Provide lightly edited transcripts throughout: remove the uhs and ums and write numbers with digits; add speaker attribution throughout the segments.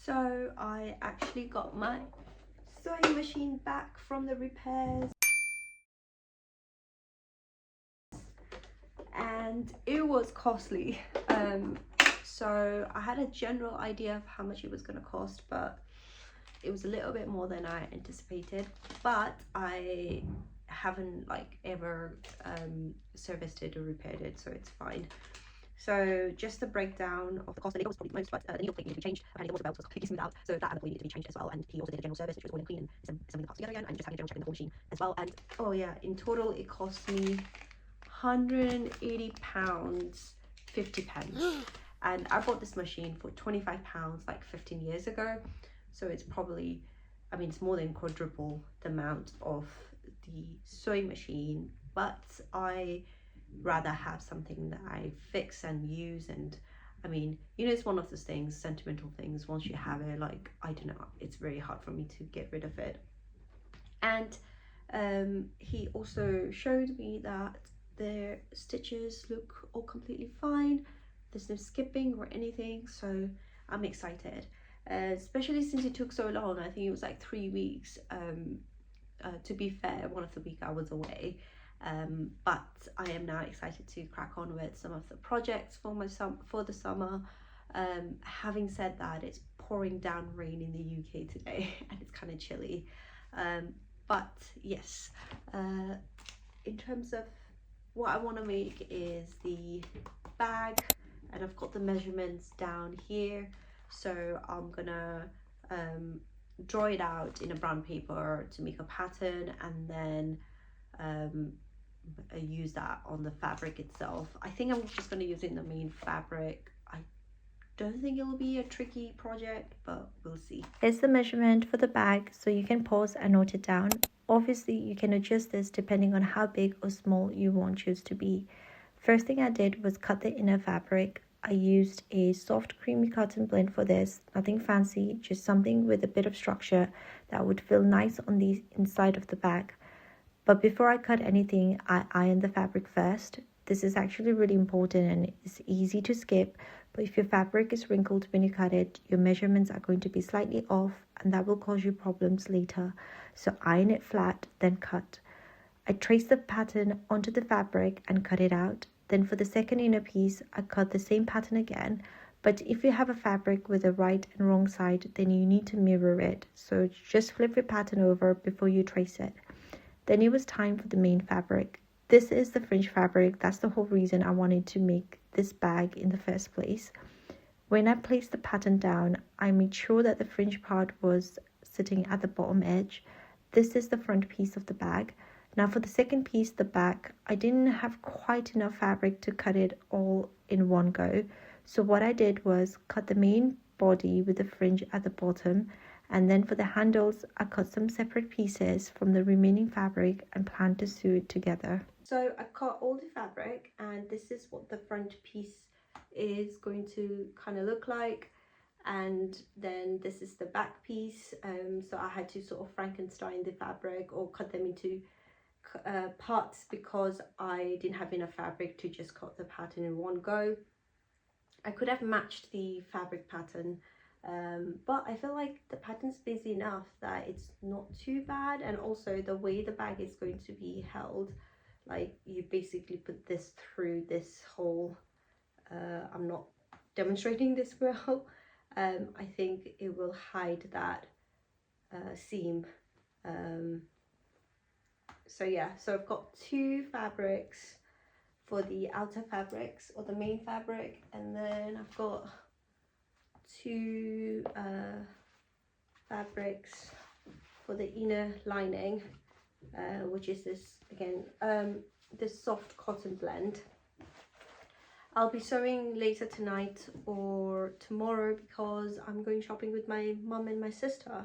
Speaker 1: So I actually got my sewing machine back from the repairs, and it was costly. So I had a general idea of how much it was going to cost, but it was a little bit more than I anticipated. But I haven't like ever serviced it or repaired it, so it's fine. So just a breakdown of the cost. The needle was probably the most, but the needle plate needed to be changed. Apparently the water belt was completely smoothed out, so that and the pulley needed to be changed as well. And he also did a general service, which was oil and clean and assembling the parts together again, and just having a general check in the whole machine as well. And oh yeah, in total it cost me £180, 50 pence. And I bought this machine for £25 like 15 years ago, so it's probably, I mean, it's more than quadruple the amount of the sewing machine, but I rather have something that I fix and use. And I mean, you know, it's one of those things, sentimental things. Once you have it, like, I don't know, it's very hard for me to get rid of it. And he also showed me that the stitches look all completely fine. There's no skipping or anything, so I'm excited, especially since it took so long. I think it was like 3 weeks. To be fair, one of the week I was away, but I am now excited to crack on with some of the projects for the summer. Having said that, it's pouring down rain in the UK today and it's kind of chilly, but yes, in terms of what I want to make is the bag, and I've got the measurements down here, so I'm gonna draw it out in a brown paper to make a pattern, and then use that on the fabric itself. I think I'm just going to use it in the main fabric. I don't think it'll be a tricky project, but we'll see.
Speaker 2: Here's the measurement for the bag, so you can pause and note it down. Obviously you can adjust this depending on how big or small you want yours to be. First thing I did was cut the inner fabric. I used a soft creamy cotton blend for this, nothing fancy, just something with a bit of structure that would feel nice on the inside of the bag. But before I cut anything, I ironed the fabric first. This is actually really important and it's easy to skip, but if your fabric is wrinkled when you cut it, your measurements are going to be slightly off and that will cause you problems later. So iron it flat, then cut. I traced the pattern onto the fabric and cut it out. Then for the second inner piece, I cut the same pattern again, but if you have a fabric with a right and wrong side, then you need to mirror it. So just flip your pattern over before you trace it. Then it was time for the main fabric. This is the fringe fabric. That's the whole reason I wanted to make this bag in the first place. When I placed the pattern down, I made sure that the fringe part was sitting at the bottom edge. This is the front piece of the bag. Now for the second piece, the back, I didn't have quite enough fabric to cut it all in one go. So what I did was cut the main body with the fringe at the bottom, and then for the handles, I cut some separate pieces from the remaining fabric and planned to sew it together.
Speaker 1: So I cut all the fabric, and this is what the front piece is going to kind of look like. And then this is the back piece. So I had to sort of Frankenstein the fabric or cut them into parts because I didn't have enough fabric to just cut the pattern in one go. I could have matched the fabric pattern, but I feel like the pattern's busy enough that it's not too bad. And also the way the bag is going to be held, like you basically put this through this hole. I'm not demonstrating this well. I think it will hide that seam. So yeah, so I've got two fabrics for the outer fabrics or the main fabric, and then I've got two fabrics for the inner lining, which is this again, this soft cotton blend. I'll be sewing later tonight or tomorrow because I'm going shopping with my mum and my sister,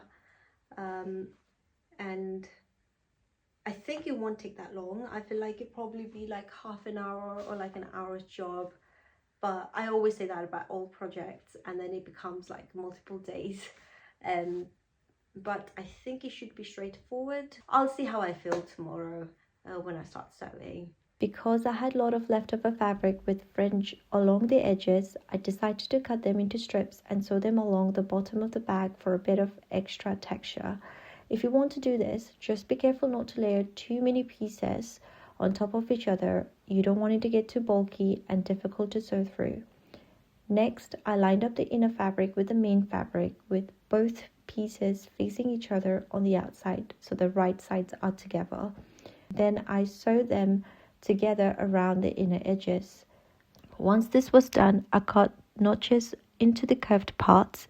Speaker 1: and I think it won't take that long. I feel like it'd probably be like half an hour or like an hour's job, but I always say that about all projects and then it becomes like multiple days. But I think it should be straightforward. I'll see how I feel tomorrow when I start sewing.
Speaker 2: Because I had a lot of leftover fabric with fringe along the edges, I decided to cut them into strips and sew them along the bottom of the bag for a bit of extra texture. If you want to do this, just be careful not to layer too many pieces on top of each other. You don't want it to get too bulky and difficult to sew through. Next, I lined up the inner fabric with the main fabric with both pieces facing each other on the outside so the right sides are together. Then I sewed them together around the inner edges. Once this was done, I cut notches into the curved parts.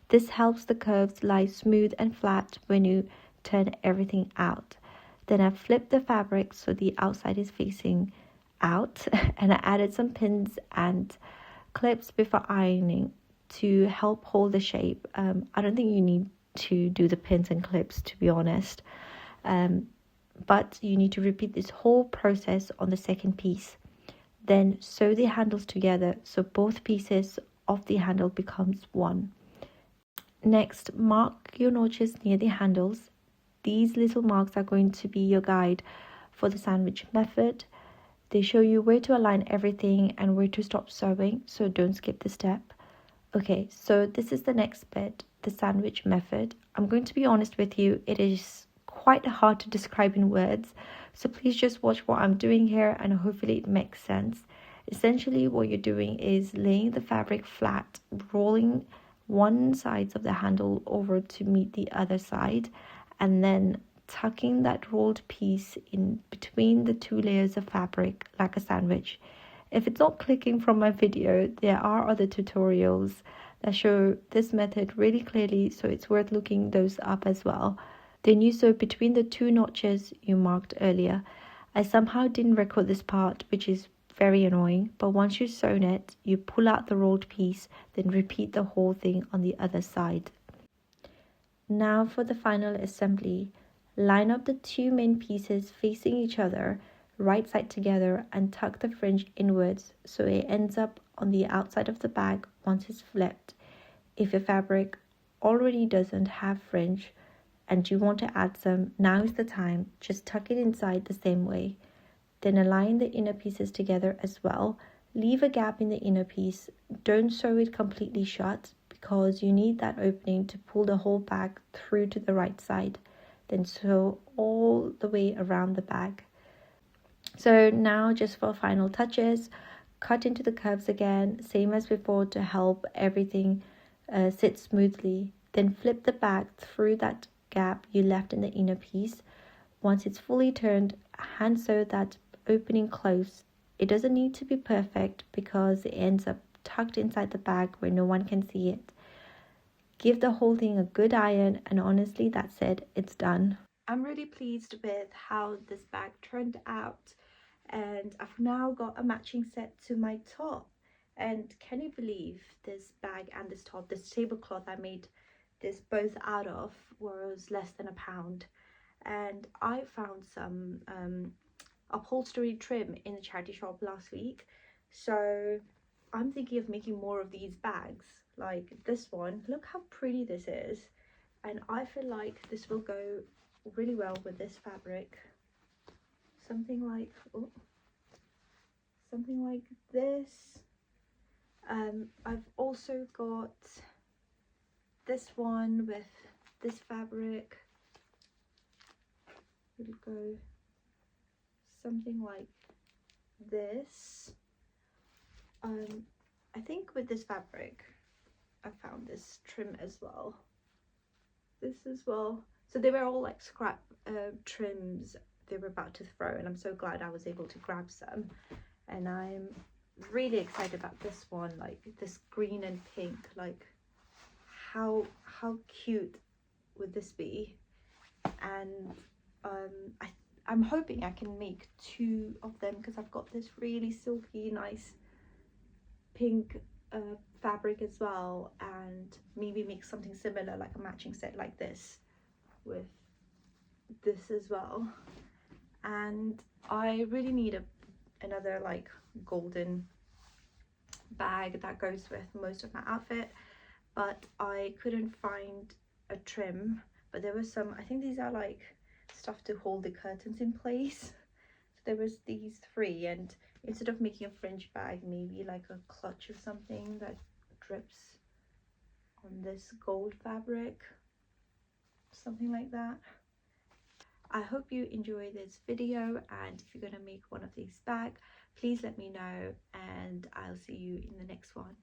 Speaker 2: This helps the curves lie smooth and flat when you turn everything out. Then I flipped the fabric so the outside is facing out and I added some pins and clips before ironing to help hold the shape. I don't think you need to do the pins and clips, to be honest. But you need to repeat this whole process on the second piece. Then sew the handles together so both pieces of the handle becomes one. Next, mark your notches near the handles. These little marks are going to be your guide for the sandwich method. They show you where to align everything and where to stop sewing, so don't skip the step. Okay, so this is the next bit, the sandwich method. I'm going to be honest with you, it is quite hard to describe in words, so please just watch what I'm doing here and hopefully it makes sense. Essentially, what you're doing is laying the fabric flat, rolling one side of the handle over to meet the other side, and then tucking that rolled piece in between the two layers of fabric like a sandwich. If it's not clicking from my video, there are other tutorials that show this method really clearly, so it's worth looking those up as well. Then you sew between the two notches you marked earlier. I somehow didn't record this part, which is very annoying, but once you've sewn it, you pull out the rolled piece, then repeat the whole thing on the other side. Now for the final assembly. Line up the two main pieces facing each other, right side together, and tuck the fringe inwards so it ends up on the outside of the bag once it's flipped. If your fabric already doesn't have fringe and you want to add some, now is the time. Just tuck it inside the same way. Then align the inner pieces together as well. Leave a gap in the inner piece. Don't sew it completely shut because you need that opening to pull the whole bag through to the right side. Then sew all the way around the bag. So now just for final touches, cut into the curves again, same as before to help everything sit smoothly. Then flip the bag through that gap you left in the inner piece. Once it's fully turned, hand sew that opening close. It doesn't need to be perfect because it ends up tucked inside the bag where no one can see it. Give the whole thing a good iron, and honestly, that's it, it's done. I'm really pleased with how this bag turned out, and I've now got a matching set to my top. And can you believe this bag and this top, this tablecloth I made this both out of was less than £1. And I found some upholstery trim in the charity shop last week, so I'm thinking of making more of these bags like this one. Look how pretty this is, and I feel like this will go really well with this fabric. Something like this. I've also got this one with this fabric. It'll go something like this. I think with this fabric I found this trim as well, this as well. So they were all like scrap trims they were about to throw, and I'm so glad I was able to grab some. And I'm really excited about this one, like this green and pink. Like how cute would this be? And I'm hoping I can make 2 of them because I've got this really silky nice pink fabric as well, and maybe make something similar like a matching set like this with this as well. And I really need another like golden bag that goes with most of my outfit, but I couldn't find a trim. But there was some, I think these are like stuff to hold the curtains in place, so
Speaker 1: there was these three, and instead of making a fringe bag, maybe like a clutch or something that drips on this gold fabric, something like that. I hope you enjoy this video, and if you're going to make one of these back, please let me know, and I'll see you in the next one.